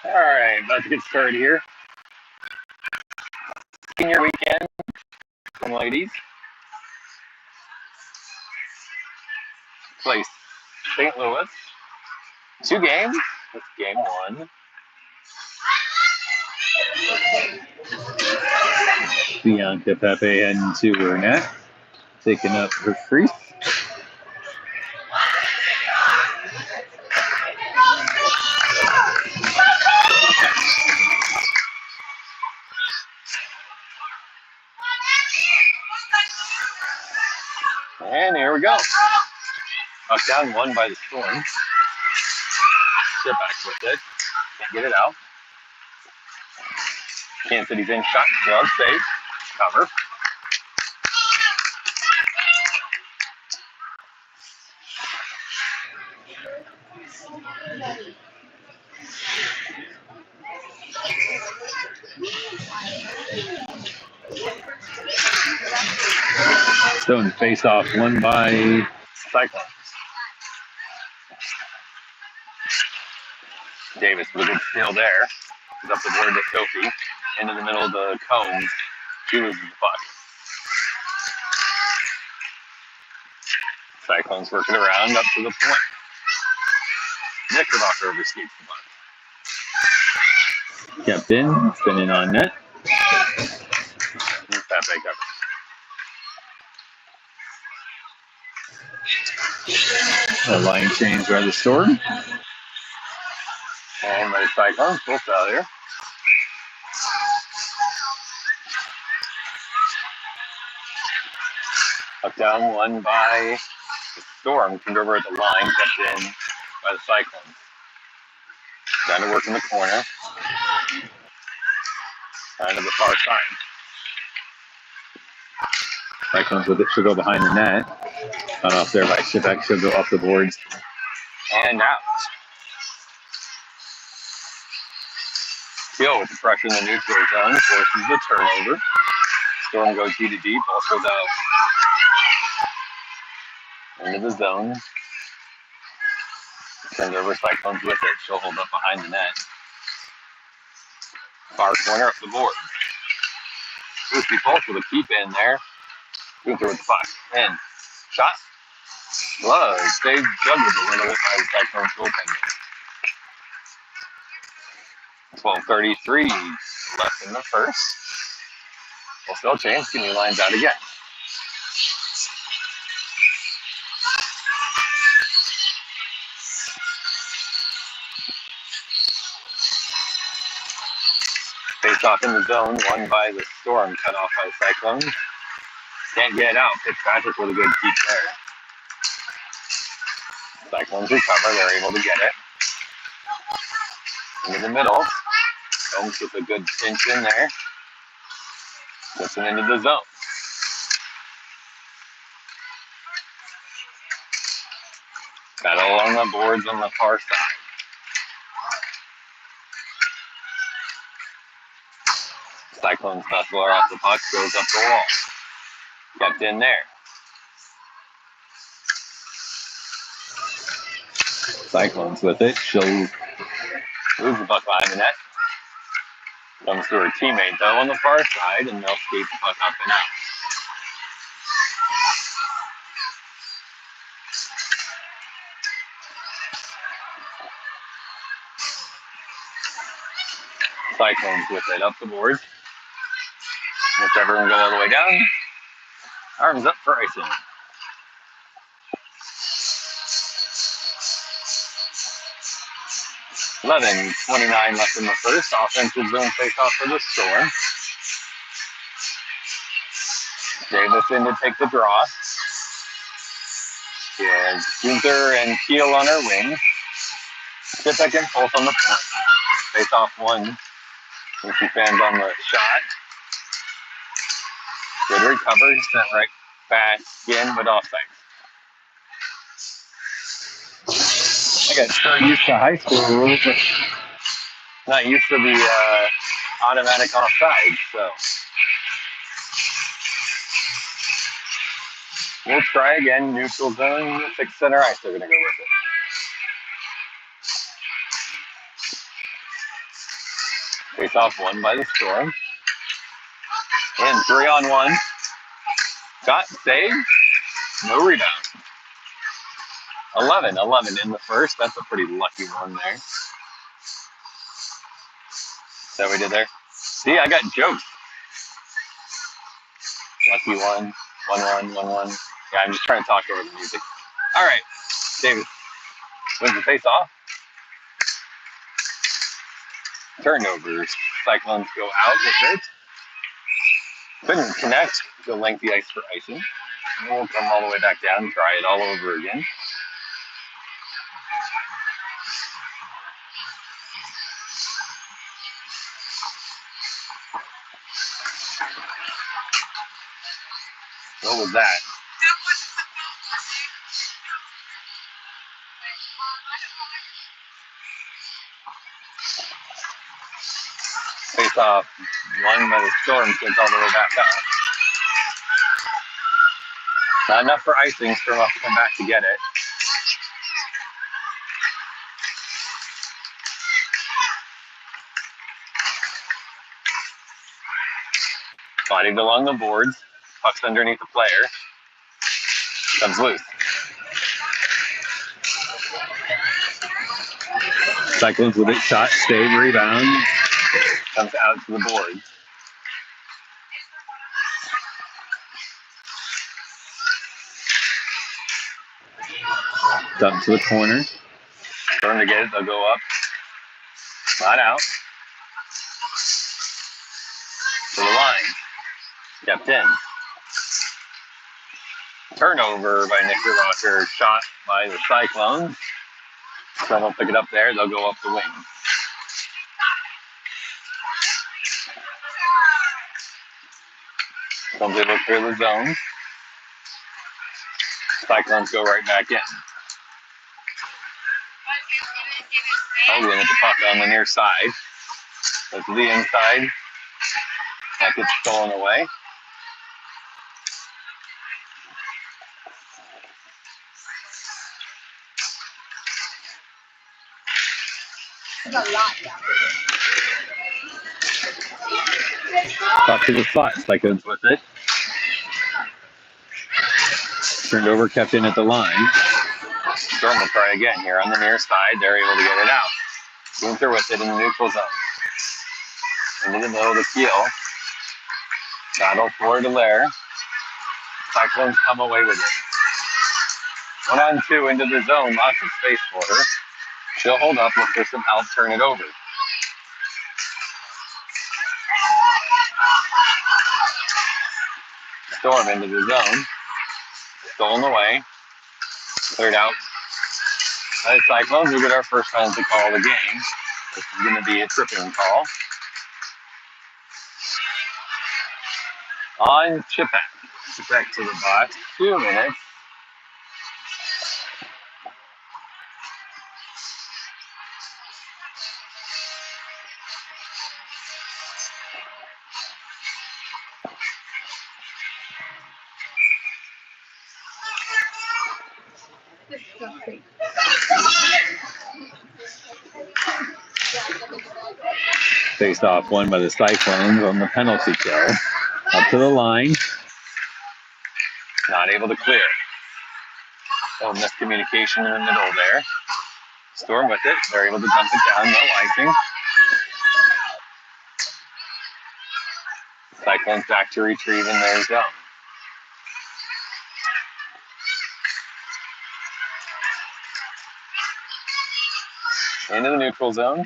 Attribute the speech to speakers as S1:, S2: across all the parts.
S1: All right, about to get started here. Senior weekend, some ladies. Place St. Louis. 2 games. That's game 1. Bianca Pepe heading to her net, taking up her crease. And here we go. Up down 1 by the Storm. Step back with it. Can't get it out. Kansas City's in shot. Glove save. Cover. Stone face off won by Cyclones. Davis with a good steal there. He's up the board to Sophie. Into the middle of the cones. She loses the puck. Cyclones working around up to the point. Knickerbocker overskates the puck. Kept in, spinning on net. And Pepe covers. A line change by the Storm. And by the Cyclones, full foul here. Up down 1 by the Storm. Turned over at the line, kept in by the Cyclones. Down to work in the corner. Down to the far side. Cyclones with it. She'll go behind the net. Not off there by Shipek. She'll go off the boards. And out. Gill with the pressure in the neutral zone. Forces the turnover. Storm goes D to D. Ball goes out. Into the zone. Turns over. Cyclones with it. She'll hold up behind the net. Far corner up the board. Lucy Pulse with a keep in there. Gunther with the puck. In. Shot. Glove. Save juggled a little bit by the Cyclones goaltender. 12:33 left in the first. Well, still change. Skinny lines out again. Face off in the zone. Won by the Storm. Cut off by the Cyclones. Can't get it out. Fitzpatrick with a good keep there. Cyclones recover. They're able to get it. Into the middle. Holmes with a good pinch in there. Puts it into the zone. Battle along the boards on the far side. Cyclones hustler off the puck. Goes up the wall. Kept in there. Cyclones with it. She'll lose the puck behind the net. Comes to her teammate though on the far side, and they'll skate the puck up and out. Cyclones with it up the board. Lets everyone go all the way down. Arms up for icing. $11:29 left in the first. Offensive zone face-off for the Storm. Davis in to take the draw. She has Gunther and Keel on her wing. Shipek and Pulse on the point. Face-off 1. Lucy fans on the shot. Good recovery. Sent right back in, but offside. I got so used to high school rules, but not used to the automatic offside. So we'll try again. Neutral zone, 6 center ice. They're going to go with it. Face off one by the Storm. And 3-on-1. Shot, save, no rebound. 11 in the first. That's a pretty lucky one there. Is that what we did there? See, I got jokes. Lucky one, 1-1, 1-1. Yeah, I'm just trying to talk over the music. All right, David wins the face off. Turnovers. Cyclones go out with it. Couldn't connect the lengthy ice for icing. And we'll come all the way back down and try it all over again. What was that? Face off one by the Storm gets all the way back up. Not enough for icing. Storm have to come back to get it. Fighting along the boards. Puck's underneath the player. Comes loose. Cyclones with it. Shot, save, rebound. Comes out to the boards. Dump to the corner. Storm to get it. They'll go up. Not out. To the line. Kept in. Turnover by Nick Rocker. Shot by the Cyclones. Storm will pick it up there. They'll go up the wing. Storm's able to clear the zone. Cyclones go right back in. Hogan with the puck on the near side. Goes to the inside. That gets stolen away. Puck to the spot. Cyclones with it. Turned over, kept in at the line. Storm will try again here on the near side. They're able to get it out. Gunther with it in the neutral zone. Into the middle of the keel. Battle for Delaire. Cyclones come away with it. 1-on-2 into the zone. Lots of space for her. She'll hold up, look for some help, turn it over. Storm into the zone. Stolen away. Cleared out by the Cyclones. We get our first penalty call of the game. This is going to be a tripping call. On Chipek. Chipek to the box. 2 minutes. Faced off one by the Cyclones on the penalty kill. Up to the line. Not able to clear. So miscommunication in the middle there. Storm with it. They're able to dump it down. No icing. Cyclones back to retrieve in their zone. Into the neutral zone.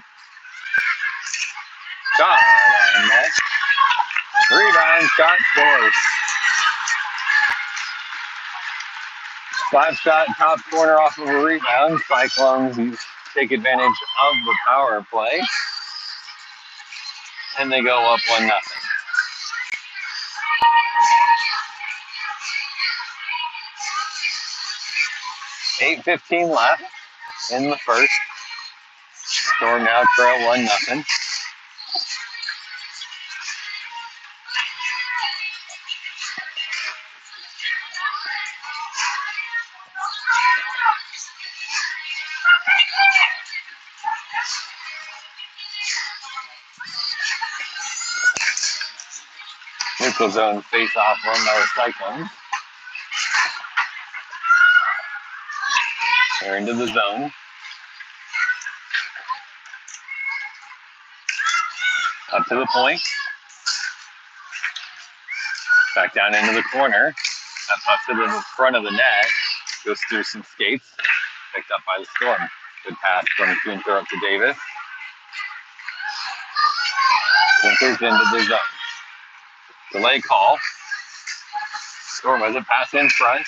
S1: Shot on net. Rebound, shot scores. 5-shot top corner off of a rebound. Cyclones take advantage of the power play. And they go up 1-0. 8:15 left in the first. Storm now trail 1-0. Neutral zone face-off won by the Cyclones. They're into the zone. Up to the point. Back down into the corner. That pucks it in the front of the net. Goes through some skates. Picked up by the Storm. Good pass from Gunther up to Davis. Gunther's into the zone. Delay call. Storm has a pass in front.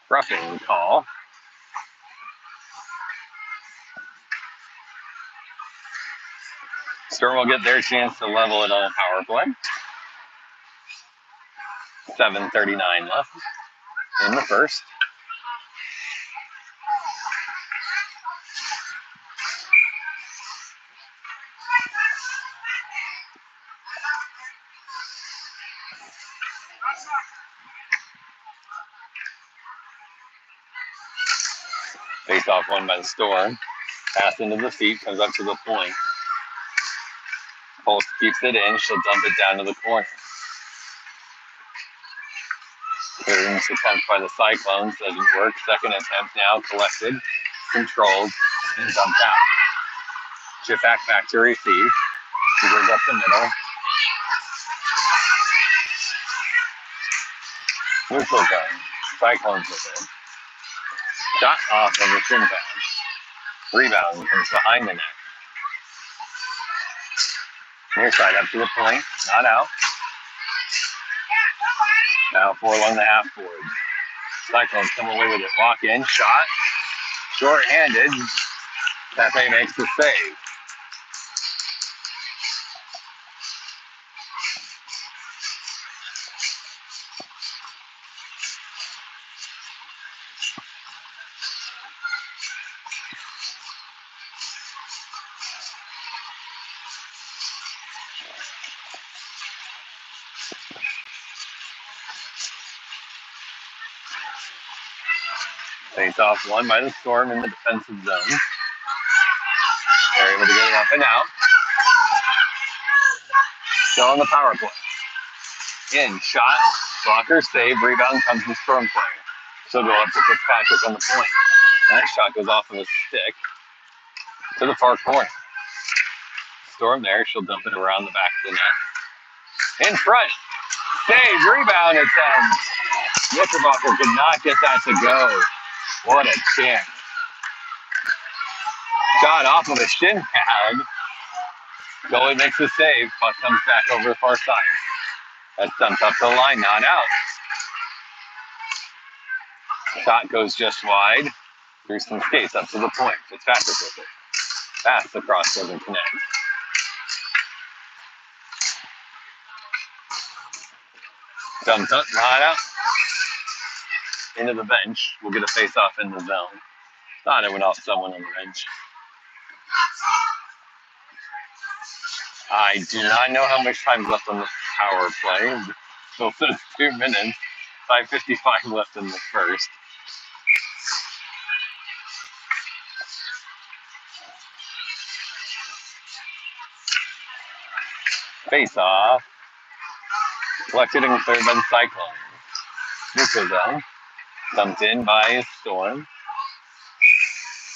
S1: Roughing call. Storm will get their chance to level it on a power play. 7:39 left in the first. Face off won by the Storm. Pass into the feet, comes up to the point. Pulse keeps it in, she'll dump it down to the corner. Third attempt by the Cyclones, doesn't work. Second attempt now, collected, controlled, and dumped out. Chip back to receive. She goes up the middle. Neutral zone. Cyclones with it. Shot off of the shin pad. Rebound comes behind the net. Near side up to the point. Not out. Now 4-1.5 forward. Cyclones come away with it. Walk in. Shot. Short-handed. Pepe makes the save. Face off won by the Storm in the defensive zone. They're able to get it up and out. Still on the power play. In, shot, blocker, save, rebound comes to Storm player. She'll go up to Fitzpatrick on the point. That shot goes off of the stick to the far corner. Storm there, she'll dump it around the back of the net. In front, save, rebound attempt. Knickerbocker could not get that to go. What a chance. Shot off of a shin pad. Goalie makes the save. Puck comes back over the far side. That's dumped up the line, not out. Shot goes just wide. Through some skates up to the point. Fitzpatrick with it. Pass across doesn't connect. Dumped up, not out. Into the bench. We'll get a face off in the zone. Thought it went off someone on the bench. I do not know how much time's left on the power play. Still says 2 minutes. 5:55 left in the first. Face off. Collected and cleared by the Cyclones. Neutral zone. Dumped in by Storm.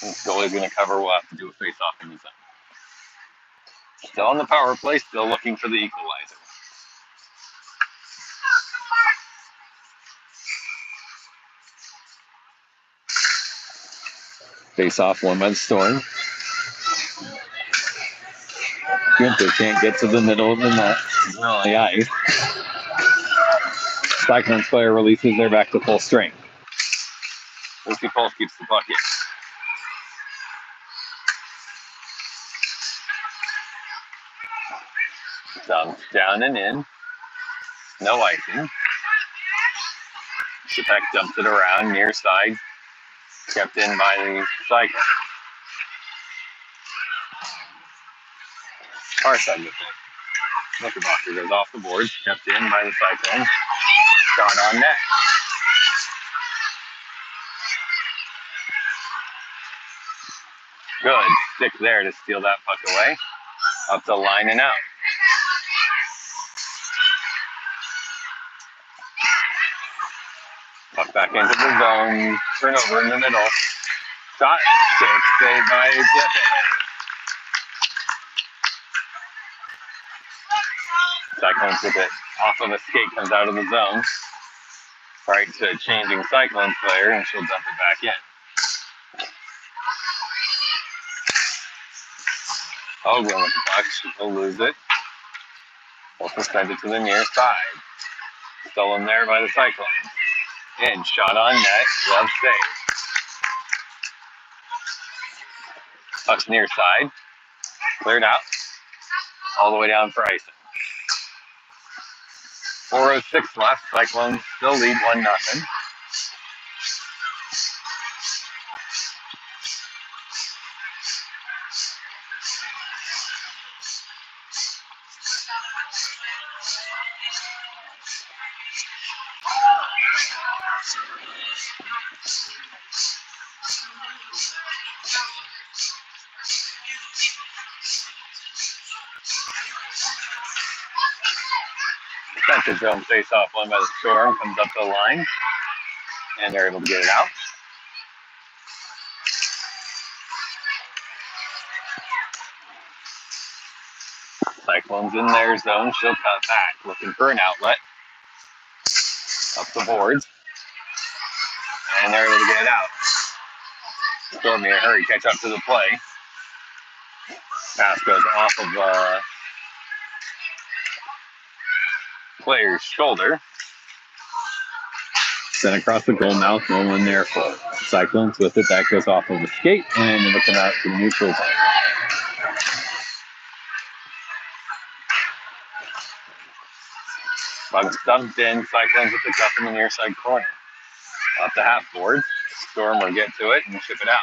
S1: This goalie's going to cover. We'll have to do a face off in the zone. Still on the power play, still looking for the equalizer. Face off won by the Storm. Gunther can't get to the middle of the net. No, the ice. Cyclones player releases, they're back to full strength. Lucy Pulse keeps the puck in. Dumped down and in. No icing. Shipek dumps it around near side. Kept in by the Cyclones. Far side with it. Knickerbocker goes off the boards. Kept in by the Cyclones. Shot on net. Good stick there to steal that puck away. Up the line and out. Puck back into the zone. Turnover in the middle. Shot. Stick saved by Jeff. Cyclones with it. Off of a skate, comes out of the zone. Right to a changing Cyclones player, and she'll dump it back in. Hoagland with the puck. She'll lose it. We'll send it to the near side. Stolen there by the Cyclones. And shot on net. Glove save. Puck's near side. Cleared out. All the way down for icing. 4:06 left. Cyclones still lead 1-0. Defensive zone face-off won by the Storm. Comes up the line. And they're able to get it out. Cyclones in their zone. She'll cut back. Looking for an outlet. Up the boards. And they're able to get it out. Storm in a hurry. Catch up to the play. Pass goes off of player's shoulder. Sent across the goal mouth. No one there for Cyclones with it. That goes off of the skate. And it'll come out to the neutral zone. Bugs dumped in. Cyclones with the cup in the near side corner. Off the half boards. Storm will get to it and ship it out.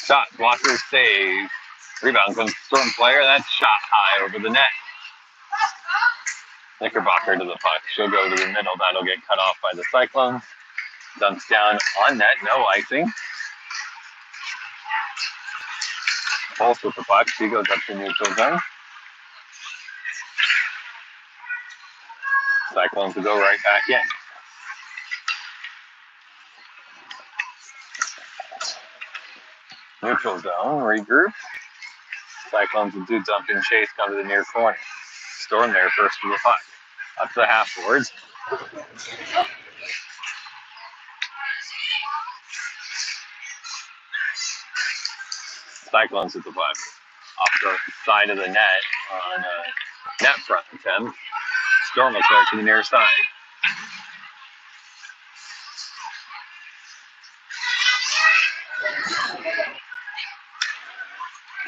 S1: Shot, blocker, save. Rebound comes Storm player. That's shot high over the net. Knickerbocker to the puck. She'll go to the middle. That'll get cut off by the Cyclones. Dumps down on net. No icing. Pulse with the puck. She goes up to neutral zone. Cyclones will go right back in. Neutral zone, regroup. Cyclones will do dump and chase, come to the near corner. Storm there first for the puck. Up to the half boards. Cyclones with the puck. Off the side of the net on a net front attempt. Storm will clear to the near side.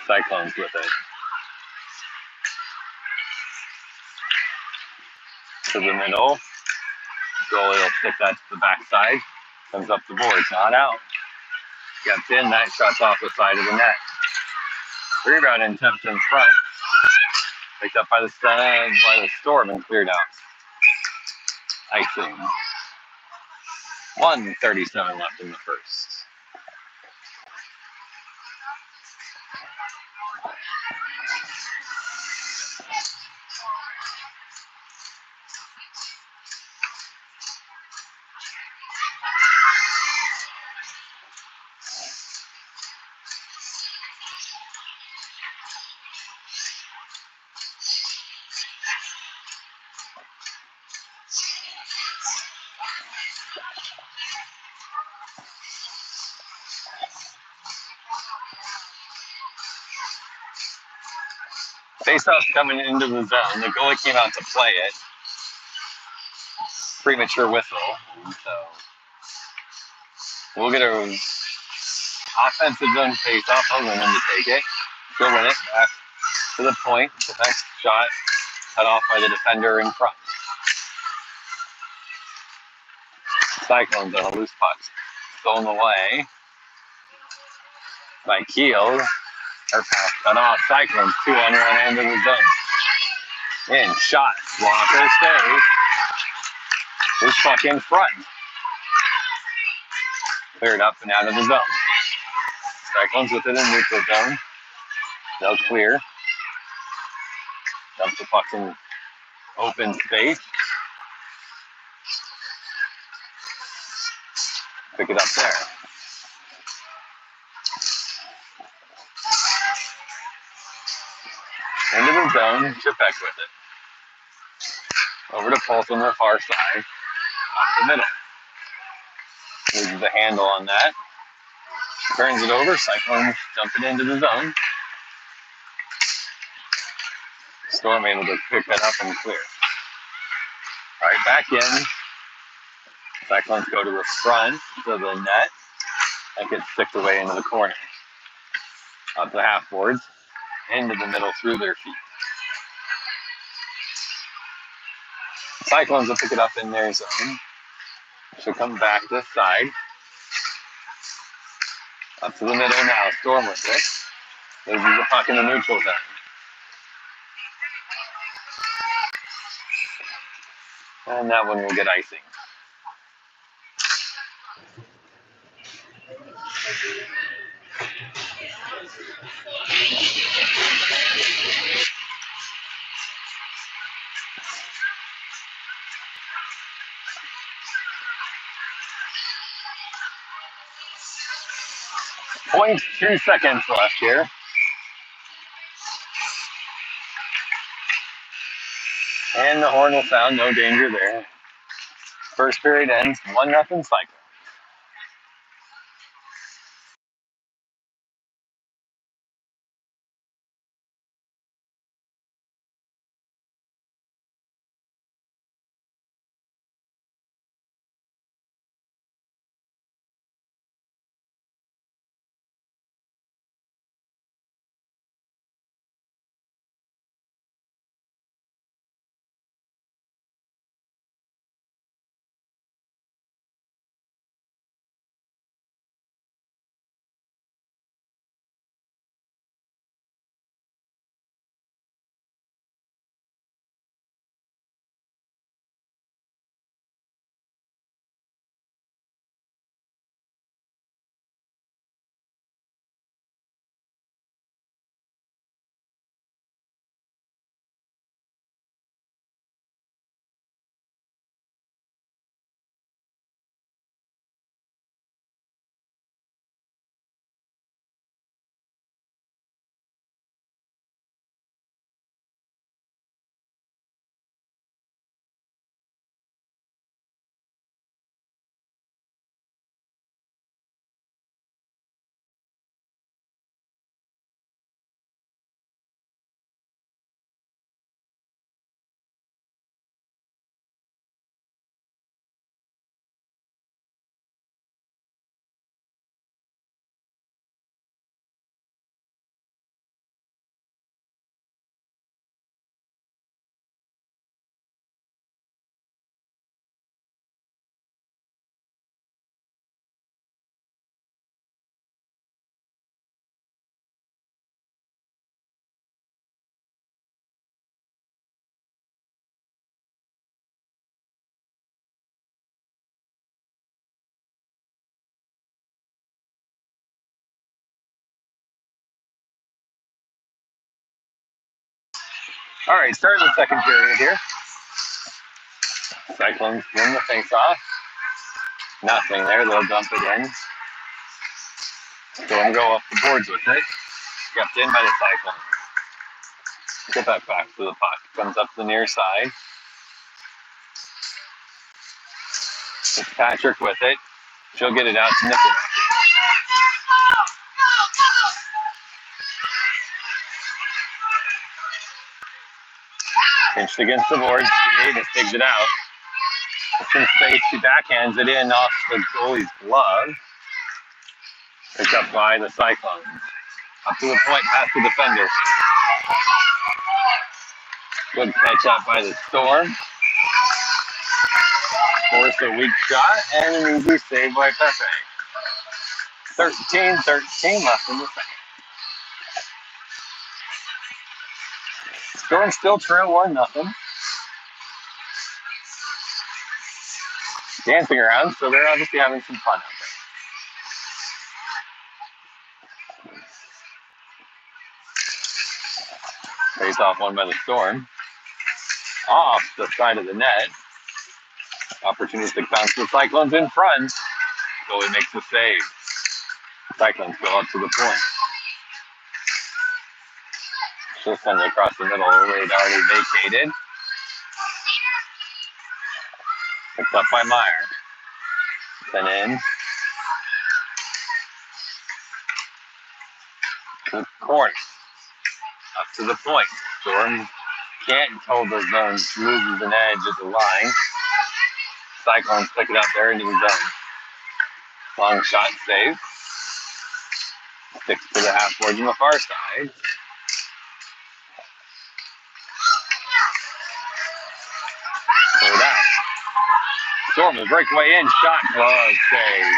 S1: Cyclones with it. To the middle. Goalie will stick that to the backside. Comes up the boards, not out. Gets in, that shot's off the side of the net. Rebound attempt in front. Picked up by the Storm and cleared out. Icing. 1:37 left in the first. Face-off coming into the zone. The goalie came out to play it. Premature whistle. So we'll get a offensive zone face-off. Hoagland to take it. She'll win it back to the point. The next shot cut off by the defender in front. Cyclones on a loose puck. Stolen away by Keel. Or pass cut off. Cyclones 2 on run into the zone. In, shot. Walker stays. Who's fucking front? Cleared up and out of the zone. Cyclones within the neutral zone. They'll clear. Dump the fucking open space. Pick it up there. Into the zone. Chipek with it. Over to Pulse on the far side. Up the middle. Loses the handle on that. Turns it over. Cyclones jumping into the zone. Storm able to pick that up and clear. All right, back in. Cyclones go to the front of the net. That gets sticked away into the corner. Up the half boards. Into the middle through their feet. Cyclones will pick it up in their zone. She'll come back this side. Up to the middle now. Storm with it. Loses the puck in the neutral zone. And that one will get icing. .2 seconds left here. And the horn will sound, no danger there. First period ends 1-0 Cyclones. All right, starting the second period here. Cyclones win the face-off. Nothing there, they'll dump it in. Storm go up the boards with it. Kept in by the Cyclones. Get that back to the puck. Comes up the near side. It's Patrick with it. She'll get it out to Nicholas. Pinched against the boards. Davis digs it out. Some space. She backhands it in off the goalie's glove. Picked up by the Cyclones. Up to the point, past the defender. Good catch out by the Storm. Force a weak shot and an easy save by Pepe. 13-13 left in the second. Storm still trail 1-0. Dancing around, so they're obviously having some fun out there. Face off one by the Storm. Off the side of the net. Opportunistic bounce to the Cyclones in front. Goalie makes the save. Cyclones go up to the point. Just send it across the middle. They'd already vacated. Picked up by Meyer. Sent in. To the corner. Up to the point. Storm can't hold those zones. Loses an edge at the line. Cyclones pick it up there into the zone. Long shot save. Sticks to the half board on the far side. Third out. Storm will breakaway in. Shot glove save.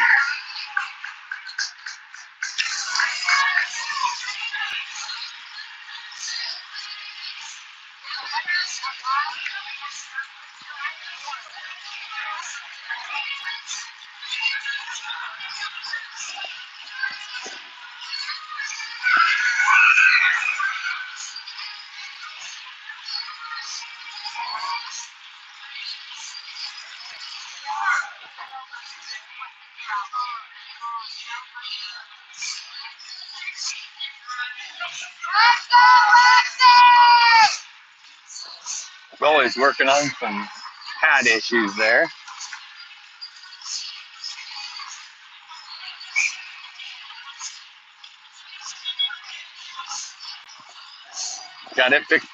S1: Goalie's working on some pad issues there. Got it fixed.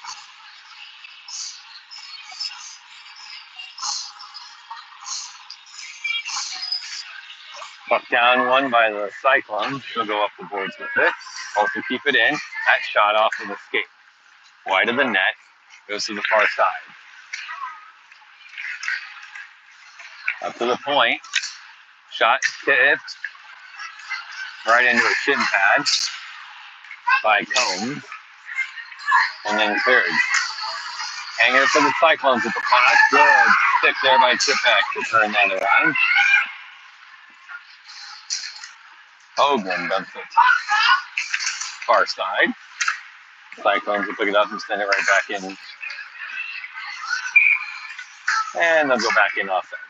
S1: Puck down one by the Cyclones. She'll go up the boards with it. Also keep it in. That shot off of the skate. Wide of the net. Goes to the far side. Up to the point. Shot tipped. Right into a shin pad by Combs. And then cleared. Hanging it for the Cyclones at the pass. Good stick there by Tipek to turn that around. Hogan dumps it far side. Cyclones will pick it up and send it right back in. And they'll go back in offense.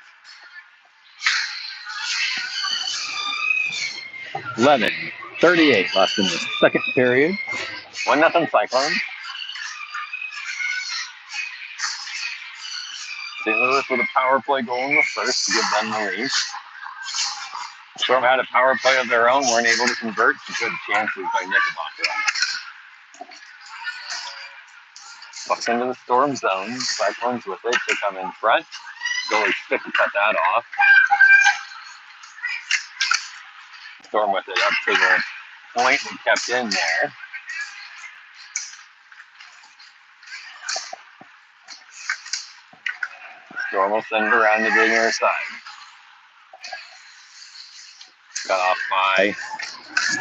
S1: 11:38 left in the second period. 1-0 Cyclones. St. Louis with a power play goal in the first to give them the lead. Storm had a power play of their own, weren't able to convert. Some good chances by Knickerbocker on it. Bucks into the Storm zone. Cyclones with it to come in front. Goalie's quick to cut that off. Storm with it up to the point and kept in there. Storm will send it around to the near side. Cut off by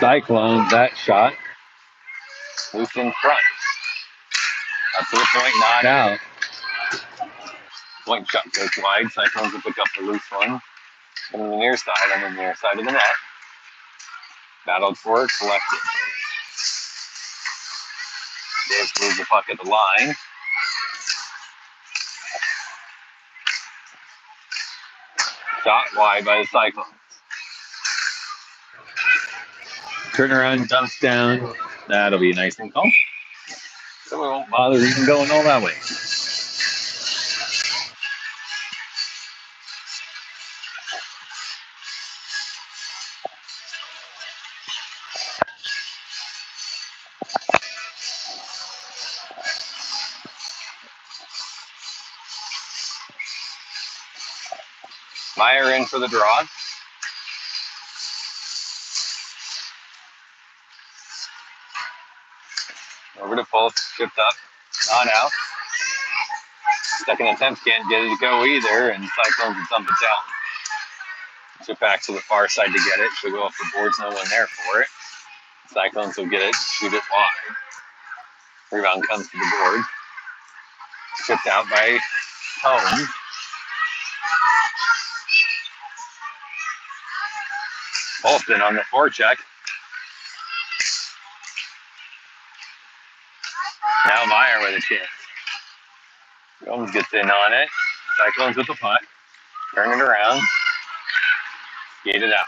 S1: Cyclones. That shot. Loose in front. Up to the point, not out. Point shot goes wide. Cyclones will pick up the loose one. From the near side, on the near side of the net. Battled for it, collected. Davis moves the puck at the line. Shot wide by the Cyclones. Turnaround, dumps down. That'll be a nice and call. So we won't bother even going all that way. Meyer in for the draw. Over to Pulse, skipped up, not out. Second attempt can't get it to go either, and Cyclones will dump it down. Chip back to the far side to get it. She'll go off the boards, no one there for it. Cyclones will get it, shoot it wide. Rebound comes to the board. Stripped out by Home. Holston on the forecheck. Now Meyer with a chance. Jones gets in on it. Cyclones with the punt. Turn it around. Skate it out.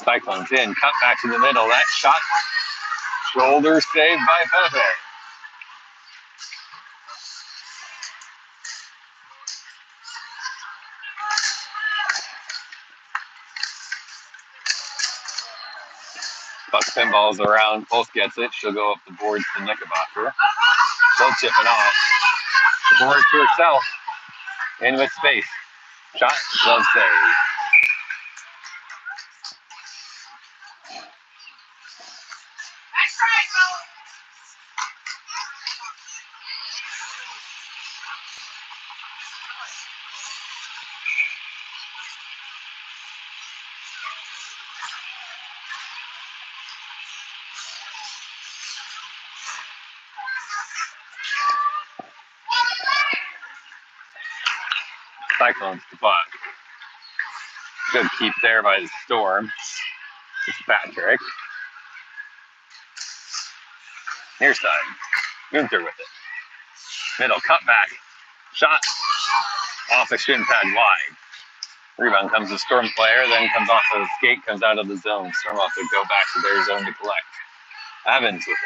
S1: Cyclones in. Cut back to the middle. That shot. Shoulder saved by Pepe. Buck pinballs around. Pulse gets it. She'll go up the boards to Knickerbocker. She'll chip it off. The board to herself. In with space. Shot. Glove save. Cyclones to punt. Good keep there by the Storm. It's Patrick. Near side. Gunther with it. Middle cut back. Shot. Off the shin pad wide. Rebound comes to Storm player, then comes off the skate, comes out of the zone. Storm off to go back to their zone to collect. Evans with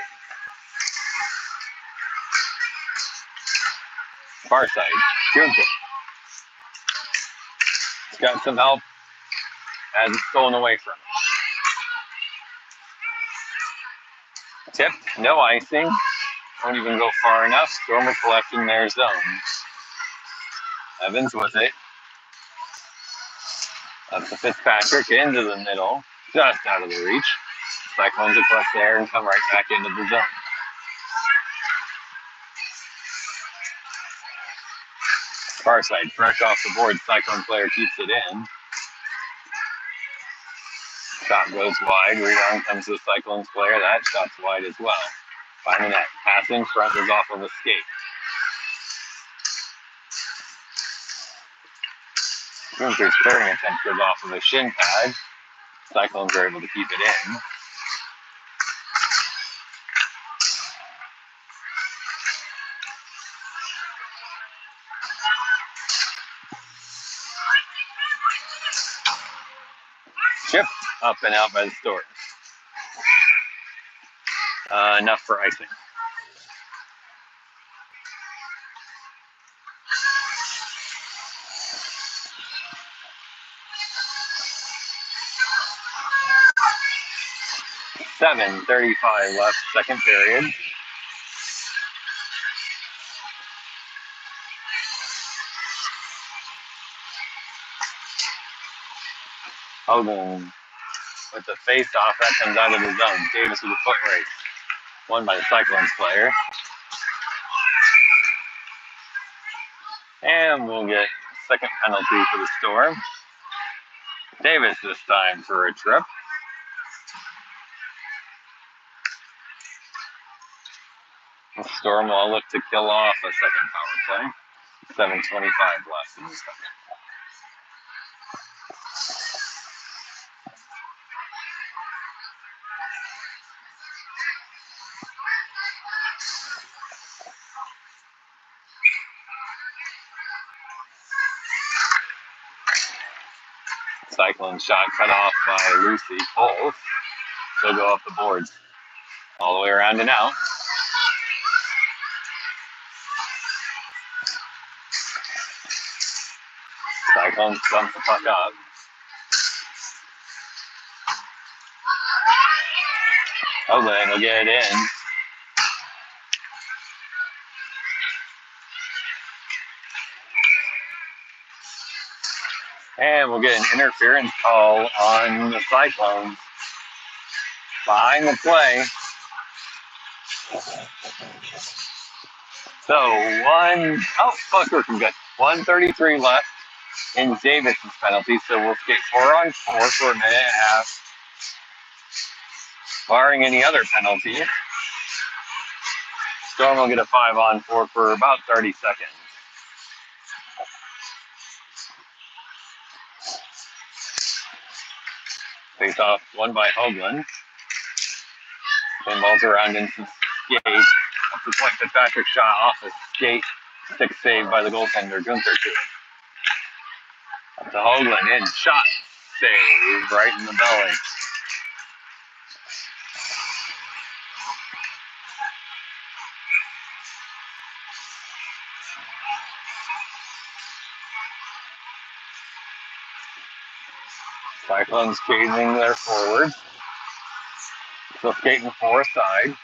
S1: it. Far side. Gunther. He's got some help as it's stolen away from him. Tipped, no icing. Won't even go far enough. Storm will collect in their zone. Evans with it. Up to Fitzpatrick into the middle. Just out of the reach. Cyclones will collect there and come right back into the zone. Far side, fresh off the board. Cyclone player keeps it in. Shot goes wide. Rebound comes to the Cyclones player. That shot's wide as well. By the net. Pass in front goes off of a skate. Gunther's clearing attempt goes off of a shin pad. Cyclones are able to keep it in. Chip up and out by the Storm. Enough for icing. .35 left, second period. Hogan with the face-off, that comes out of the zone. Davis with a foot race. Won by the Cyclones player. And we'll get second penalty for the Storm. Davis this time for a trip. The Storm will look to kill off a second power play. 7:25 left in the second. Cyclone shot cut off by Lucy Pulse. She'll go up the boards all the way around and out. Cyclone bumps the puck up. Hoagland will get it in. And we'll get an interference call on the Cyclones. Behind the play. So 1:33 left in Davis's penalty. So we'll skate 4-on-4 for a minute and a half. Barring any other penalty. Storm will get a 5-on-4 for about 30 seconds. Face off won by Hoagland. Pinballs around into skate. Up the point, Fitzpatrick shot off a skate. Stick saved by the goaltender, Gunther to it. Up to Hoagland, in, shot, save, right in the belly. Cyclones chasing their forwards. Still skating far side.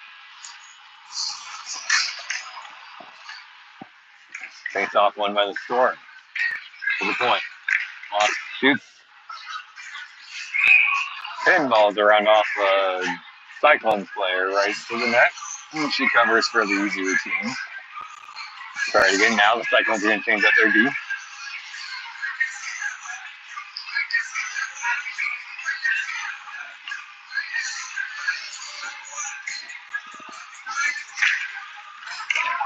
S1: Face off won by the Storm. To the point. Moss shoots. Pinballs around off the Cyclones player right to the net. And she covers for the easy routine. Try it again. Now the Cyclones are going to change up their D.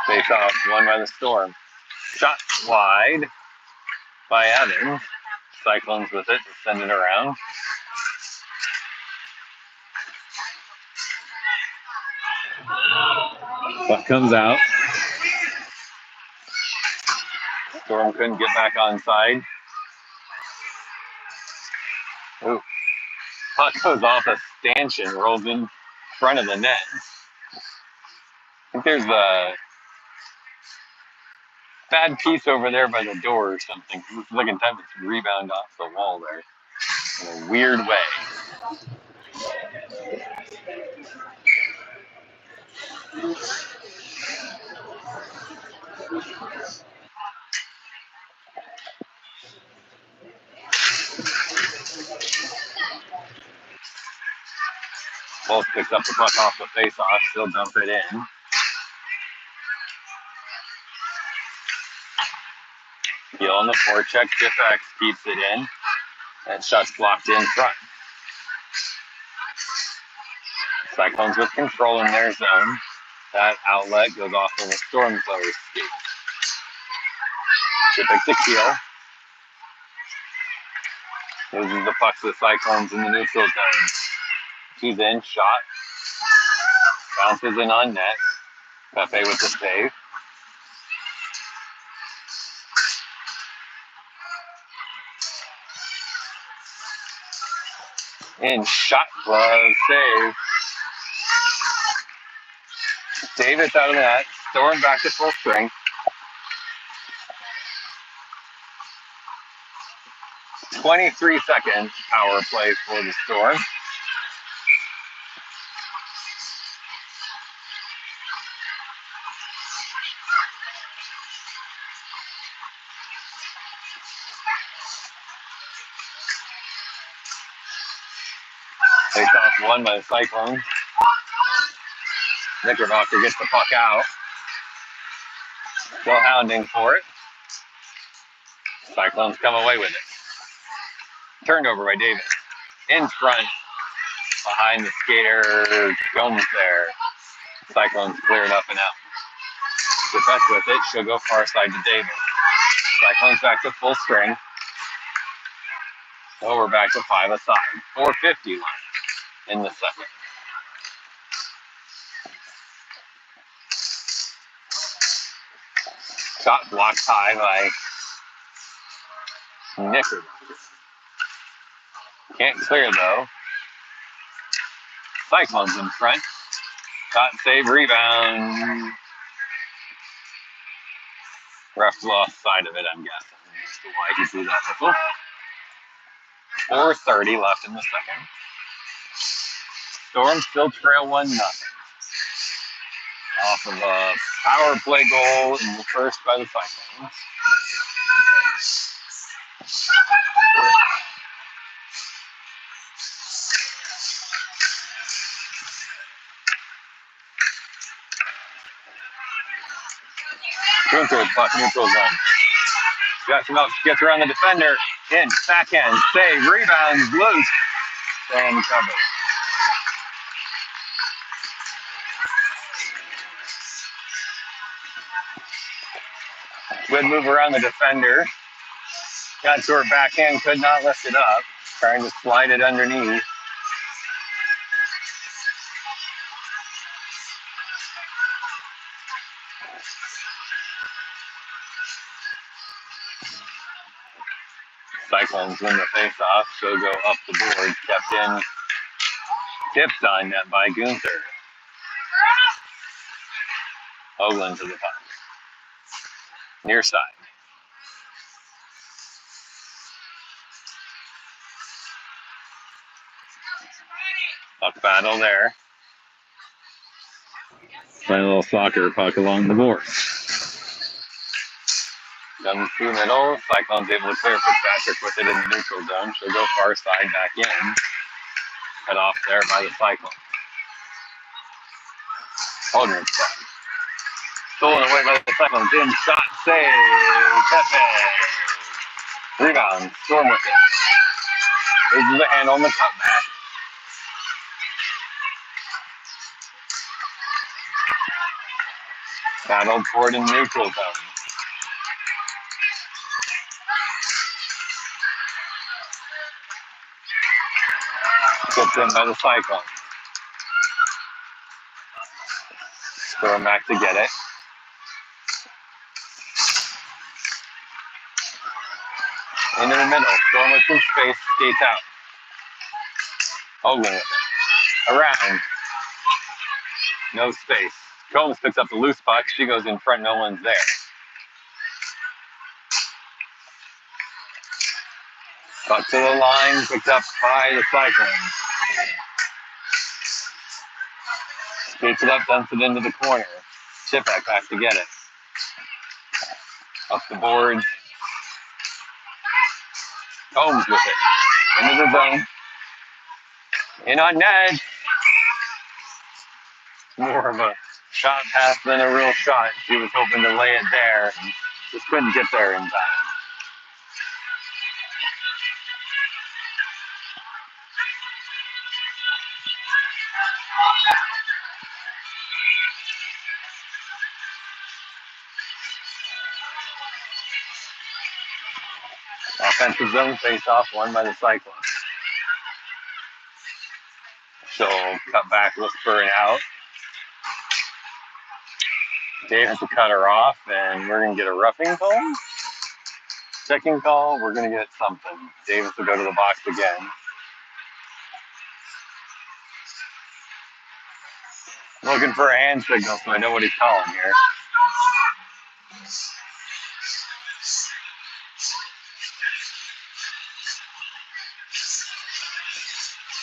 S1: Face off won by the Storm. Shot wide by Evans. Cyclones with it to send it around. Puck comes out. Storm couldn't get back on side. Ooh. Puck goes off a stanchion, rolls in front of the net. I think there's a bad piece over there by the door or something. It's looking time to rebound off the wall there in a weird way. Both picks up the puck off the face-off, still dump it in. Gill on the forecheck, Tifax keeps it in. And shot's blocked in front. Cyclones with control in their zone. That outlet goes off of the Storm player's skate. Tifax a Gill. Loses the puck to the Cyclones in the neutral zone. She's in, shot. Bounces in on net. Pepe with the save. In, shot, glove, save. Davis out of the net. Storm back to full strength. 23 seconds power play for the Storm. Face off won by the Cyclones. Knickerbocker gets the puck out. Still hounding for it. Cyclones come away with it. Turned over by Davis. In front, behind the skater, Gomes there. Cyclones cleared up and out. Defense with it, she'll go far side to Davis. Cyclones back to full strength. So we're back to 5 aside. 4:50 left in the second. Shot blocked high by Knickerbocker. Can't clear though. Cyclones in front. Shot, save, rebound. Ref lost side of it, I'm guessing. As to why he blew that whistle. 4:30 left in the second. Storm still trail 1-0. Off of a power play goal in the first by the Cyclones. Gunther, puck neutral zone. Got him up, gets around the defender. In, backhand, save, rebounds, loose, and covered. Good move around the defender. Got to her backhand, could not lift it up. Trying to slide it underneath. Cyclones win the face-off. She'll go up the board. Kept in. Tipped on net by Gunther. Hoagland to the puck. Near side. Puck battle there. Playing a little soccer puck along the board. Comes through middle. Cyclone's able to clear Fitzpatrick with it in the neutral zone. She'll go far side back in. Cut off there by the Cyclone. Hoagland's puck. Stolen away by the Cyclones. In shot save. Pepe. Rebound. Storm with it. Raises the hand on the cutback. Battled for it in neutral zone. Tipped in by the Cyclone. Storm back to get it. Into the middle. Storm with some space. Skates out. Hoagland with it. Around. No space. Combs picks up the loose puck. She goes in front. No one's there. Puck to the line. Picked up by the Cyclones. Skates it up. Dumps it into the corner. Chipback back to get it. Up the board. Combs with it. Into the zone. In on net. More of a shot pass than a real shot. She was hoping to lay it there. And just couldn't get there in time. Offensive zone face-off won by the Cyclones. She'll cut back, look for an out. Davis will cut her off, and we're going to get a roughing call. Checking call, we're going to get something. Davis will go to the box again. Looking for a hand signal, so I know what he's calling here.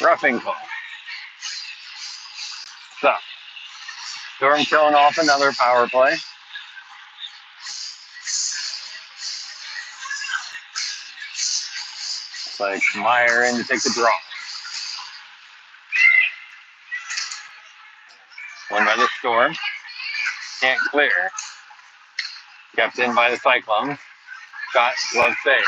S1: Roughing call. So, Storm killing off another power play. It's like Meyer in to take the draw. Won by the Storm. Can't clear. Kept in by the Cyclones. Shot, glove save.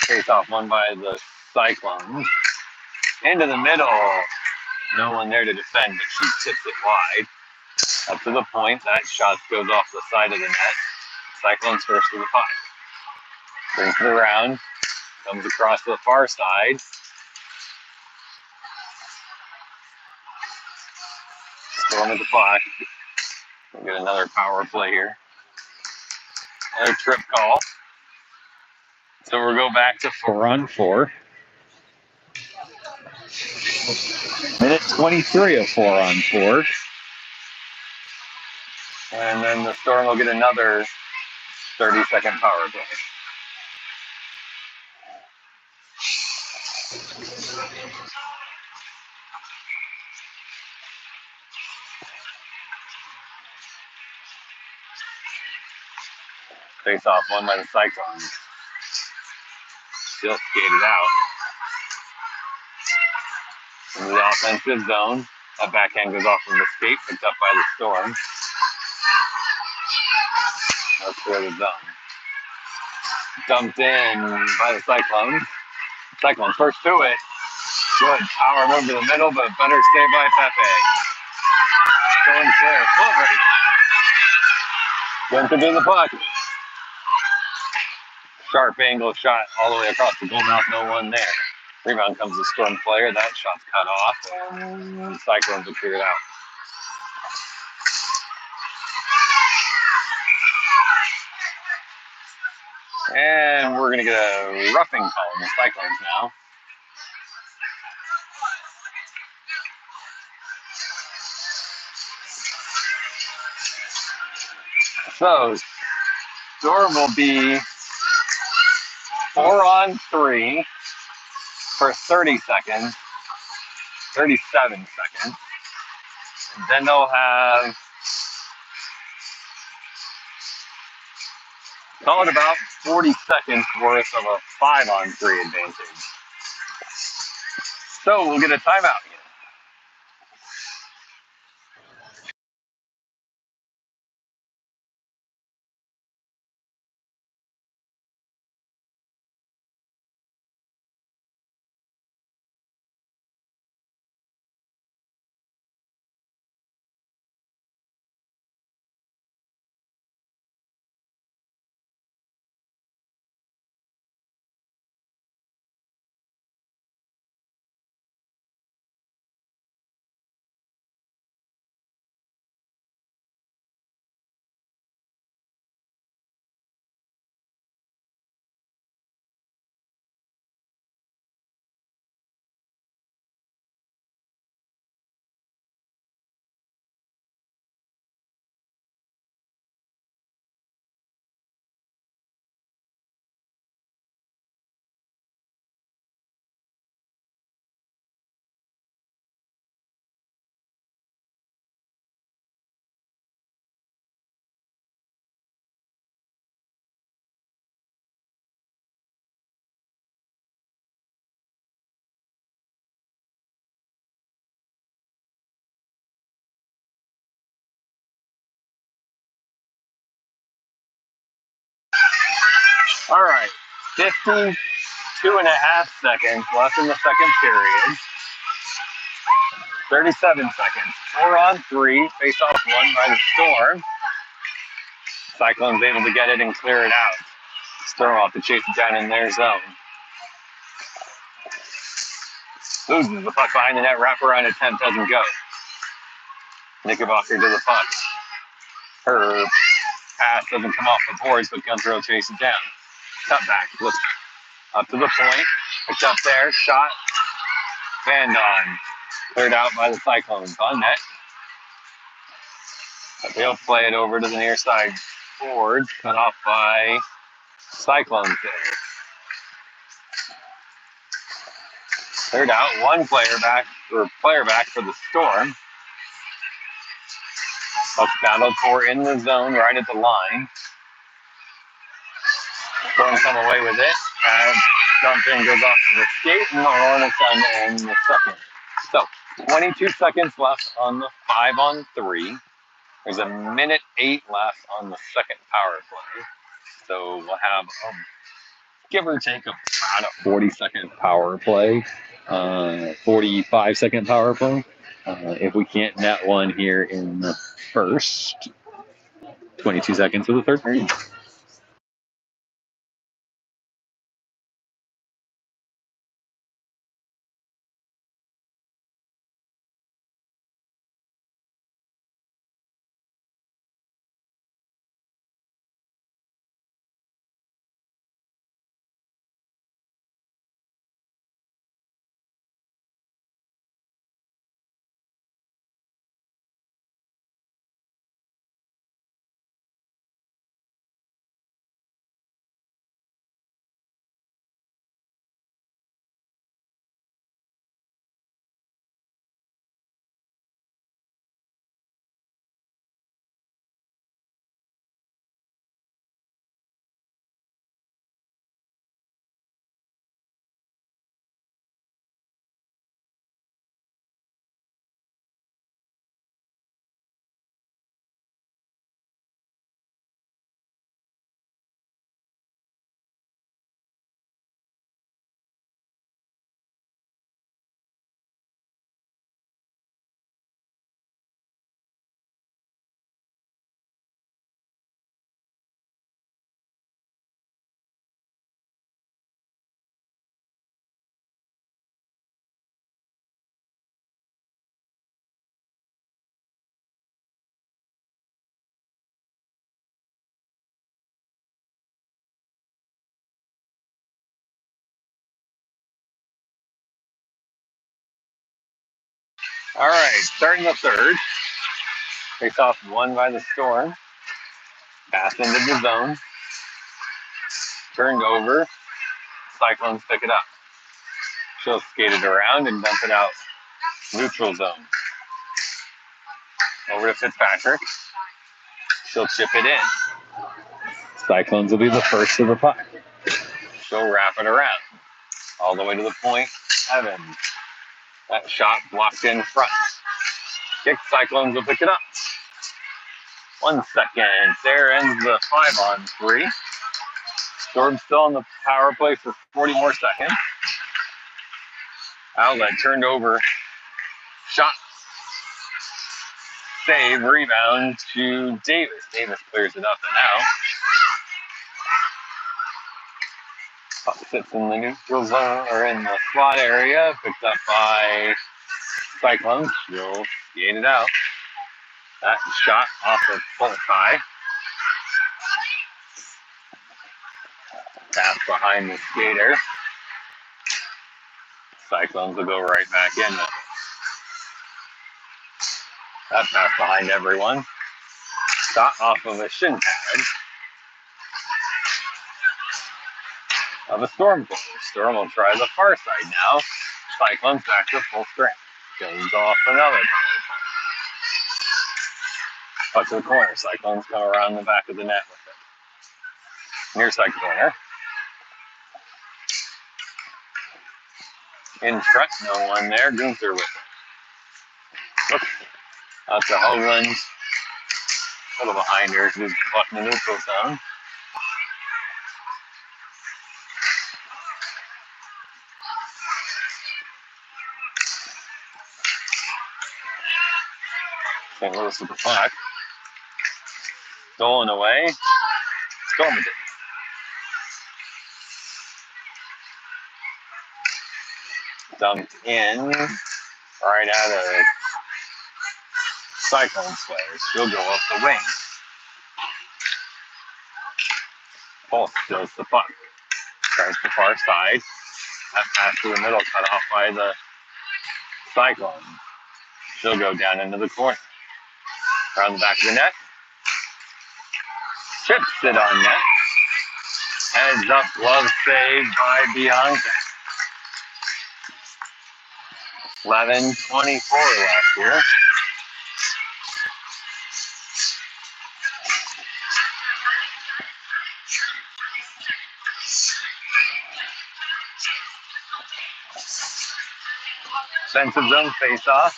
S1: Face-off won by the Cyclones. Into the middle. No one there to defend, but she tips it wide. Up to the point. That shot goes off the side of the net. Cyclones first to the puck. Brings it around. Comes across to the far side. Storm at the puck. We'll get another power play here. Another trip call. So we'll go back to 4-on-4. Minute 23 of 4-on-4. And then the Storm will get another 30-second power play. Face off won by the Cyclones. Still skated out. In the offensive zone, that backhand goes off of the skate, picked up by the Storm. That's clear the zone. Dumped in by the Cyclones. Cyclones first to it. Good power move to the middle, but better stay by Pepe. Going clear. Foot race. Went to do the puck. Sharp angle shot all the way across the goal mouth. No one there. Rebound comes the Storm player. That shot's cut off, and Cyclones will clear it out. And we're going to get a roughing call on the Cyclones now. So, Storm will be 4-on-3 for 30 seconds, 37 seconds. And then they'll have, call it about 40 seconds worth of a 5-on-3 advantage. So we'll get a timeout here. All right, 52.5 seconds left in the second period. 37 seconds. 4-on-3, face-off one by the Storm. Cyclone's able to get it and clear it out. Storm off to chase it down in their zone. Loses the puck behind the net. Wraparound attempt doesn't go. Knickerbocker to the puck. Her pass doesn't come off the boards, but Gunsborough chases it down. Cut back. Looks up to the point. Picked up there. Shot. Banned on. Cleared out by the Cyclones. On net. But they'll play it over to the near side boards. Cut off by Cyclones there. Cleared out. One player back for the Storm. Puck's battled for in the zone right at the line. Storm come away with it. And something goes off of the skate, and the Hornets end in the second. So, 22 seconds left on the 5-on-3. There's a minute 8 left on the second power play. So we'll have, give or take, about a 40-second power play, 45-second power play. If we can't net one here in the first 22 seconds of the third period. All right, starting the third. Face off one by the Storm. Pass into the zone. Turned over. Cyclones pick it up. She'll skate it around and dump it out. Neutral zone. Over to Fitzpatrick. She'll chip it in. Cyclones will be the first to the puck. She'll wrap it around. All the way to the point. Evans. That shot blocked in front. Kick. Cyclones will pick it up. 1 second. There ends the 5-on-3. Storm still on the power play for 40 more seconds. Outlet turned over. Shot. Save. Rebound to Davis. Davis clears it up and out. Puck sits in the neutral zone or in the slot area. Picked up by Cyclones. She'll skate it out. That shot off of full high. Pass behind the skater. Cyclones will go right back in. That pass behind everyone. Shot off of a shin pad of a Storm goal. Storm will try the far side now. Cyclones back to full strength. Goes off another power play. Puck to the corner. Cyclones come around the back of the net with it. Near side corner. In front, no one there. Gunther with it. Oops. Out to Hoagland. A little behind her. She's puck in the neutral zone. St. Louis with the puck. Stolen away. Storm with it. Dumped in. Right out of Cyclones players. She'll go up the wing. Pulse steals the puck. Tries the far side. That pass to the middle cut off by the Cyclones. She'll go down into the corner. Around the back of the net. Chips it on net. Heads up, glove save by Bianca. 11:24 left here. Defensive zone face-off.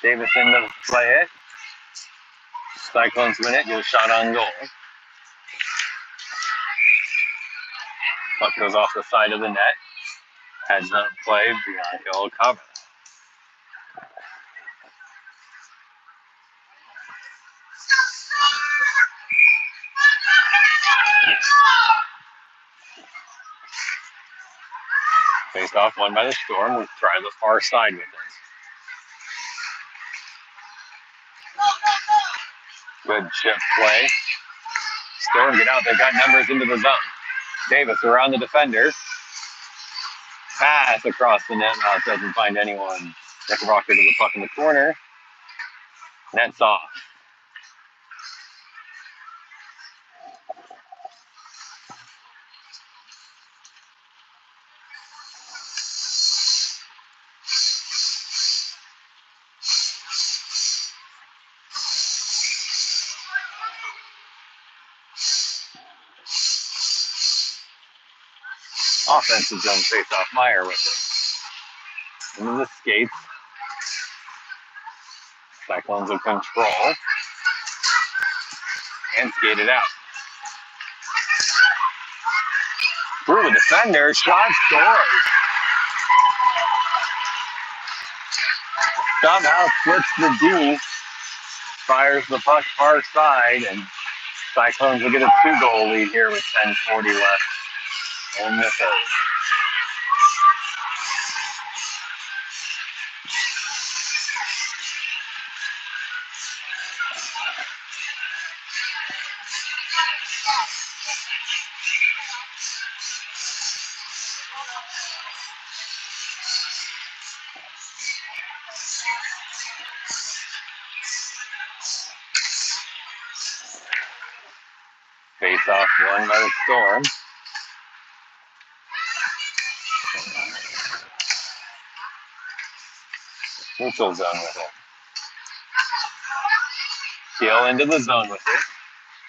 S1: Davis in to play it. Cyclones win it. Get a shot on goal. Puck goes off the side of the net. Heads up play. Bianca will cover. Face off won by the Storm. We'll try the far side with it. Good chip play. Storm get out. They've got numbers into the zone. Davis around the defender. Pass across the net. Now it doesn't find anyone. Rocker to the puck in the corner. Net's off. Offensive zone face-off. Meyer with it. Into the skates. Cyclones will control. And skate it out. Through the defender. Shot scores. Somehow splits the D. Fires the puck far side. And Cyclones will get a 2-goal lead here with 10:40 left in the third. Face-off won by the Storm. Neutral zone with it. Keel into the zone with it.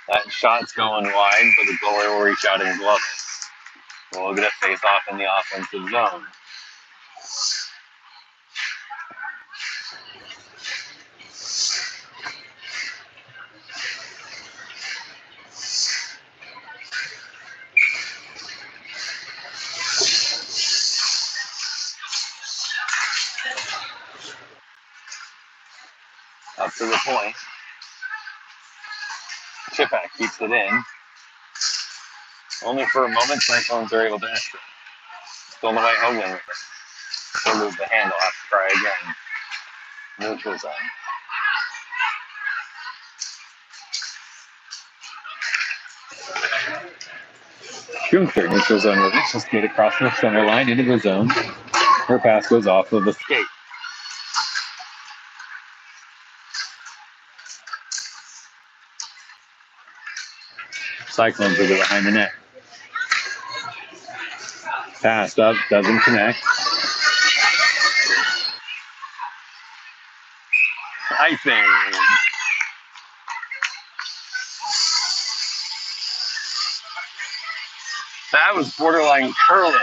S1: That shot's going wide, but the goalie will reach out and glove it. We'll get a face-off in the offensive zone. Up to the point. Chipak keeps it in. Only for a moment, Cyclones are able to exit. Stolen away Hoagland with it. He'll lose the handle, have to try again. Neutral zone. Gunther neutral zone with it. Just made it across the center line into the zone. Her pass goes off of the skate. Cyclones will go behind the net. Passed up, doesn't connect. Icing. That was borderline curling.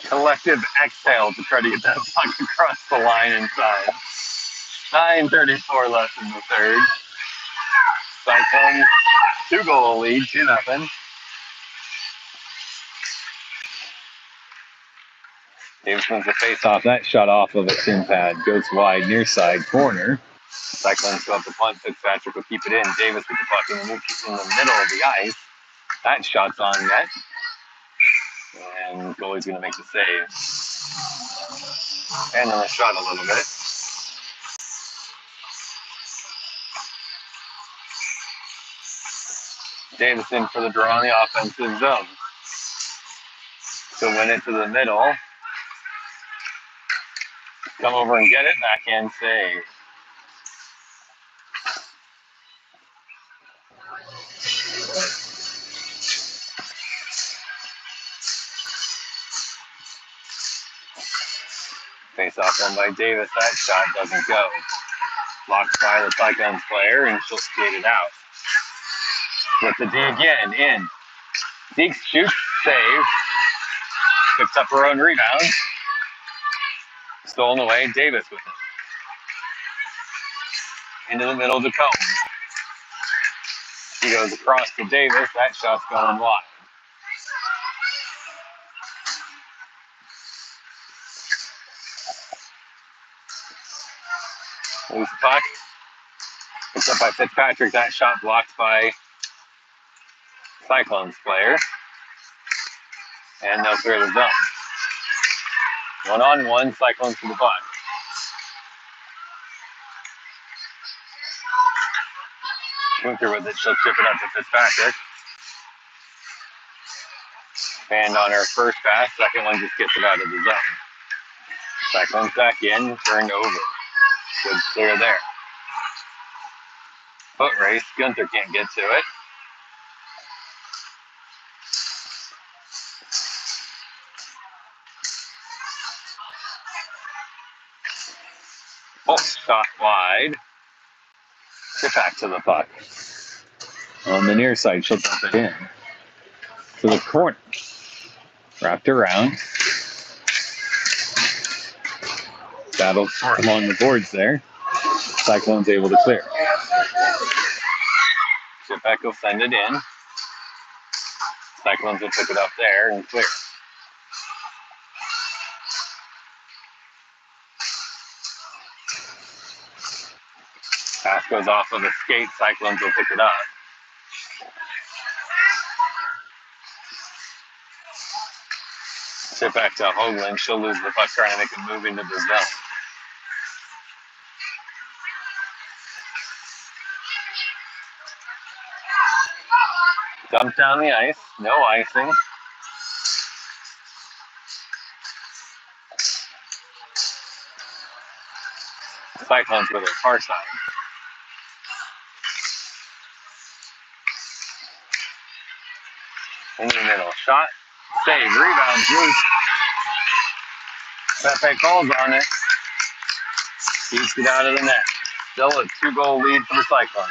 S1: Collective exhale to try to get that puck across the line inside. 9:34 left in the third. Cyclones 2-goal lead, 2-0. Davis wins the face-off. That shot off of a shin pad goes wide, near side corner. Cyclones go up the punt. Fitzpatrick will keep it in. Davis with the puck in the middle of the ice. That shot's on net. And goalie's going to make the save. And then a shot a little bit. Davis in for the draw on the offensive zone. So win it to the middle. Come over and get it. Backhand save. Face off one by Davis. That shot doesn't go. Blocked by the Cyclones player, and she'll skate it out. With the D again, in. Deke shoots, save. Picks up her own rebound. Stolen away, Davis with it. Into the middle to Cone. He goes across to Davis. That shot's going wide. Loose puck. Picked up by Fitzpatrick. That shot blocked by Cyclones player. And they'll clear the zone. 1-on-1, Cyclones to the puck. Gunther with it. She'll chip it up to Fitzpatrick. And on her first pass, second one just gets it out of the zone. Cyclones back in, turned over. Good clear there. Foot race, Gunther can't get to it. Oh, shot wide. Get back to the puck. On the near side, she'll dump it in. To the corner. Wrapped around. Battle along the boards there. Cyclones able to clear. Chipak will send it in. Cyclones will pick it up there and clear. Pass goes off of the skate. Cyclones will pick it up. Chip back to Hoagland. She'll lose the puck trying to make a move into the zone. Dumped down the ice. No icing. Cyclones with it, far side. In the middle. Shot. Save. Rebound. Loose. Pepe calls on it. Keeps it out of the net. Still a 2-goal lead for the Cyclones.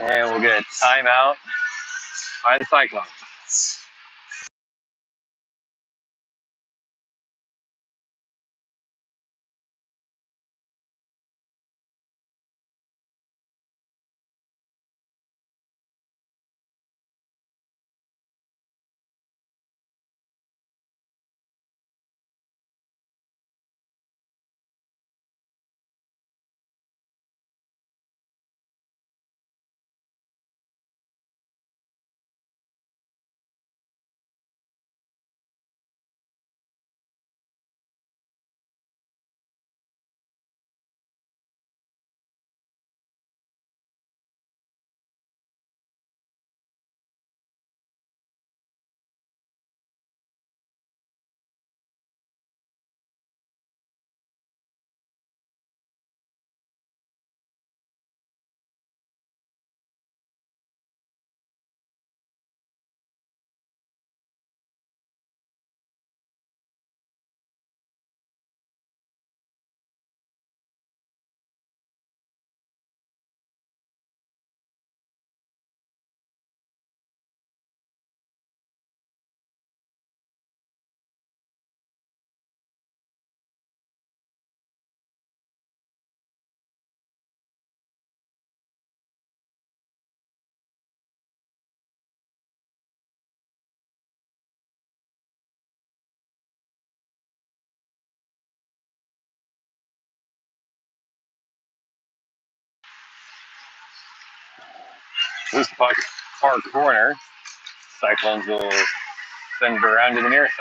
S1: And we'll get a timeout by the Cyclones. Loose puck, far corner. Cyclones will send it around to the near side.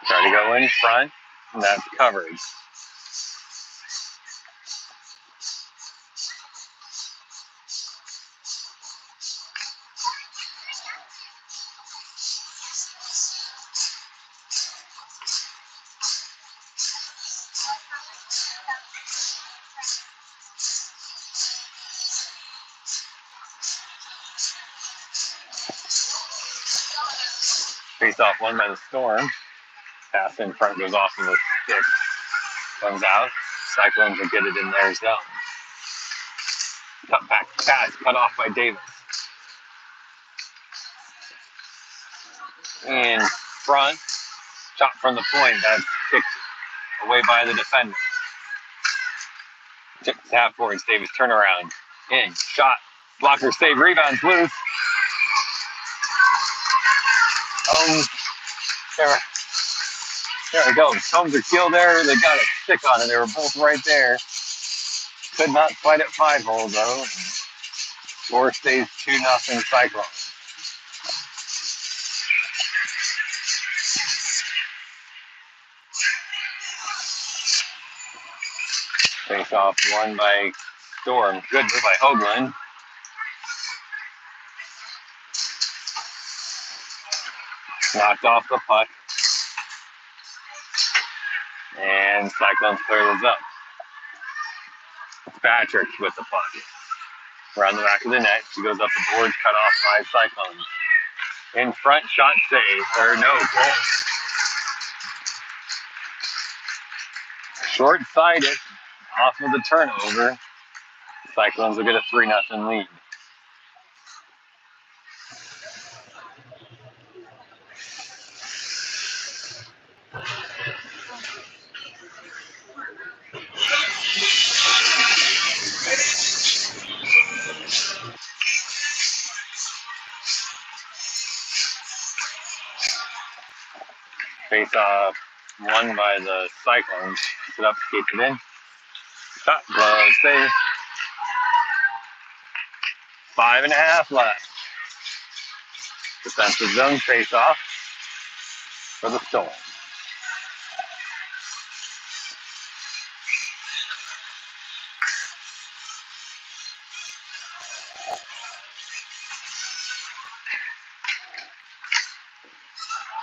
S1: Try to go in front, and that's covered. Face off one by the Storm. Pass in front goes off in the stick. Comes out. Cyclones will get it in their zone. Cut back pass, cut off by Davis. In front, shot from the point. That's kicked away by the defender. Tips half boards. Davis turnaround. In, shot, blocker save, rebounds loose. There we go. Combs are killed there. They got a stick on it. They were both right there. Could not fight at 5-hole though. Score stays 2-0 Cyclones. Face off won by Storm. Good move by Hoagland. Knocked off the puck. And Cyclones clear those up. Patrick with the puck. Around the back of the net. She goes up the boards, cut off by Cyclones. In front, shot save. Or no, goal. Short-sighted. Off of the turnover. Cyclones will get a 3-0 lead. Face off won by the Cyclones. Puts it up, keeps it in. Shot, glove, save. 5.5 left. Defensive zone face off for the Storm.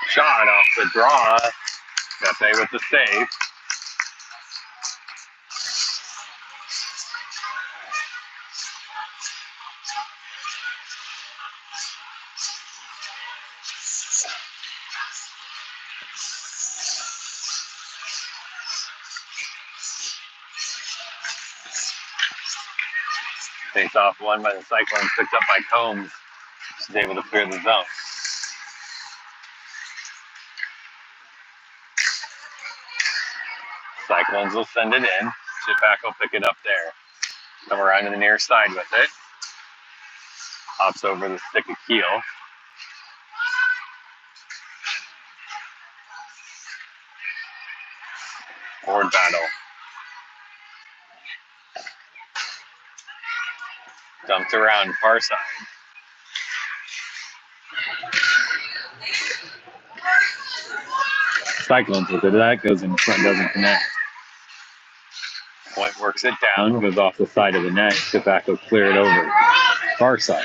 S1: Shot off the draw. Pepe with the save. Face off won by the Cyclones, picked up by Combs. She's able to clear the zone. Cyclones will send it in. Chipback will pick it up there. Come around to the near side with it. Hops over the stick of keel. Forward battle. Dumped around far side. Cyclones with it. That goes in front, doesn't connect. Point works it down, goes off the side of the net. Chipback will clear it over. Far side.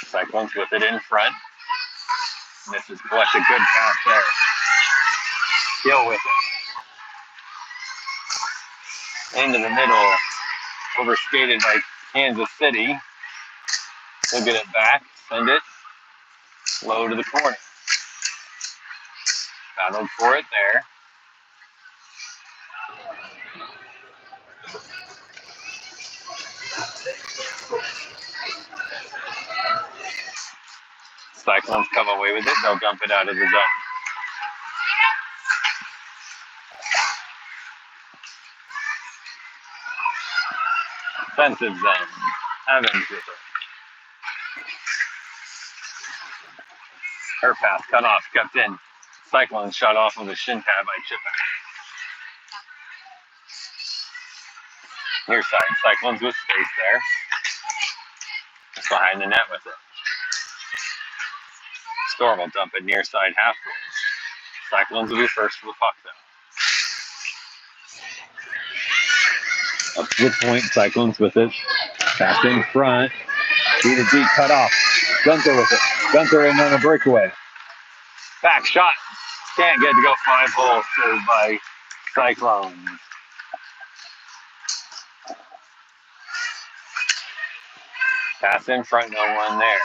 S1: Cyclones with it in front. Misses collected. Good pass there. Gill with it. Into the middle. Overskated by Kansas City. He'll get it back. Send it. Low to the corner. Battled for it there. Cyclones come away with it. They'll dump it out of the zone. Defensive zone. Evans with it. Her pass cut off, kept in. Cyclones shot off of a shin pad by Chipback. Near side. Cyclones with space there. Just behind the net with it. Storm will dump it near side half court. Cyclones will be first for the puck though. Up to the point. Cyclones with it. Pass in front. D to D cut off. Gunther with it. Gunther in on a breakaway. Back shot. Can't get to go 5 holes. Saved by Cyclones. Pass in front. No one there.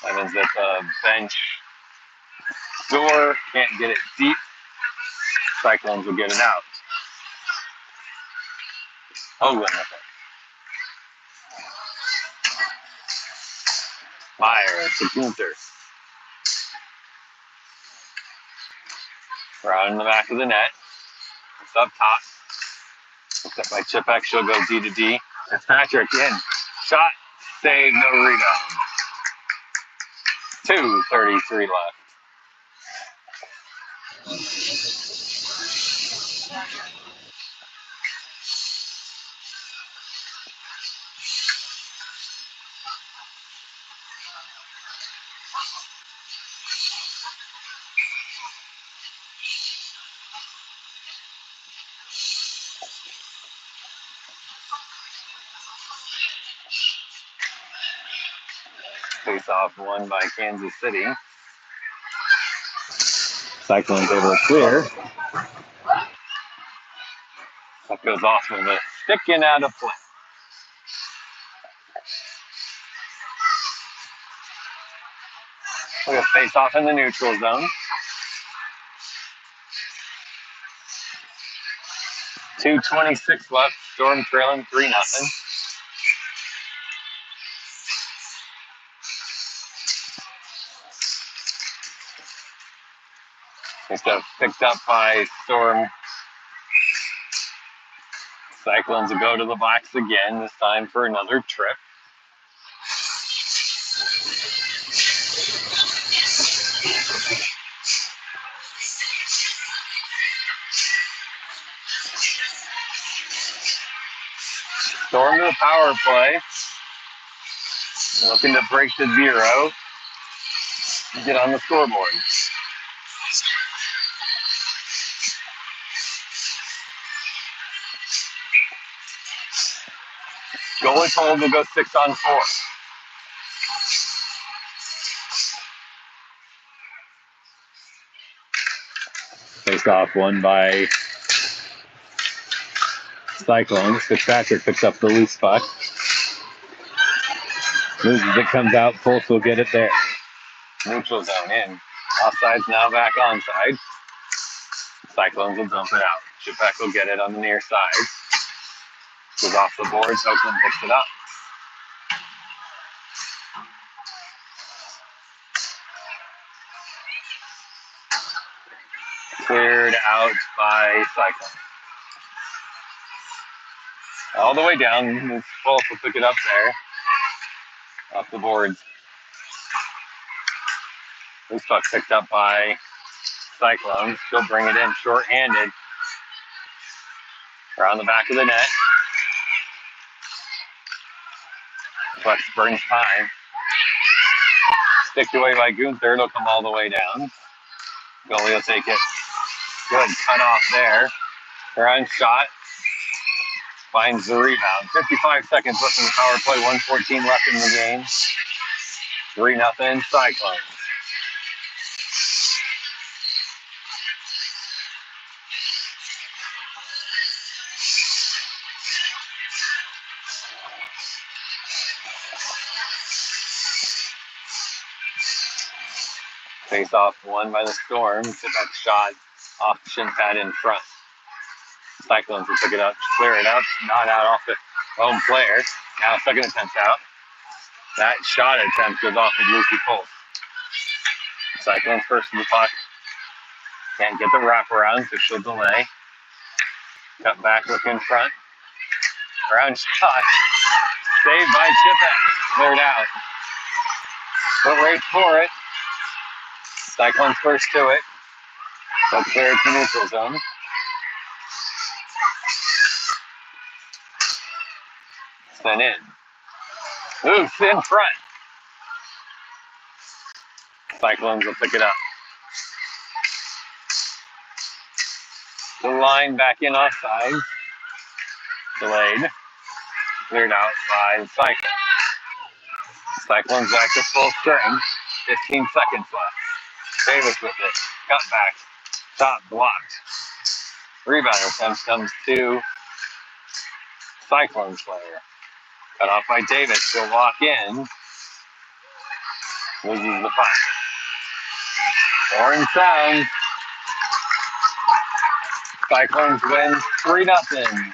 S1: Evans at the bench door. Can't get it deep. Cyclones will get it out. Hoagland with it. Meyer to Gunther. Around in the back of the net. It's up top. Picked up by Chipback. She'll go D to D. It's Patrick in. Shot. Save. No rebound. 2:33 left. Face off won by Kansas City. Cyclones able to clear. That goes off of the stick and out of play. We'll face off in the neutral zone. 2:26 left. Storm trailing 3-0. Picked up by Storm. Cyclones will go to the box again, this time for another trip. Storm to the power play. Looking to break the 0 and get on the scoreboard. Goalie told will go 6-on-4. Face off won by Cyclones. Fitzpatrick picks up the loose puck. Loses it, comes out. Pulse will get it there. Neutral zone in. Offside's now back onside. Cyclones will dump it out. Chipback will get it on the near side. Goes off the boards. Oakland picks it up. Cleared out by Cyclones. All the way down. Pulse will pick it up there. Off the boards. This puck picked up by Cyclones. She'll bring it in short-handed. Around the back of the net. Puck burns time. Sticked away by Gunther. It'll come all the way down. Goalie will take it. Good cut off there. Around shot. Finds the rebound. 55 seconds left in the power play. 1:14 left in the game. 3-0 Cyclones. Face off won by the Storm. Chipback shot off the shin pad in front. Cyclones will pick it up, clear it up, not out off the home player. Now second attempt out. That shot attempt goes off of Lucy Polk. Cyclones first to the puck. Can't get the wraparound, so she'll delay. Cut back, look in front. Round shot. Saved by Chipback. Cleared out. But wait for it. Cyclones first to it. They'll clear it to neutral zone. Sent in. Moves in front. Cyclones will pick it up. The line back in offside. Delayed. Cleared out by the Cyclones. Cyclones back to full strength. 15 seconds left. Davis with it. Cut back. Shot blocked. Rebound attempt comes to Cyclones player. Cut off by Davis. She'll walk in. Loses the puck. Horn sounds. Cyclones win 3-0.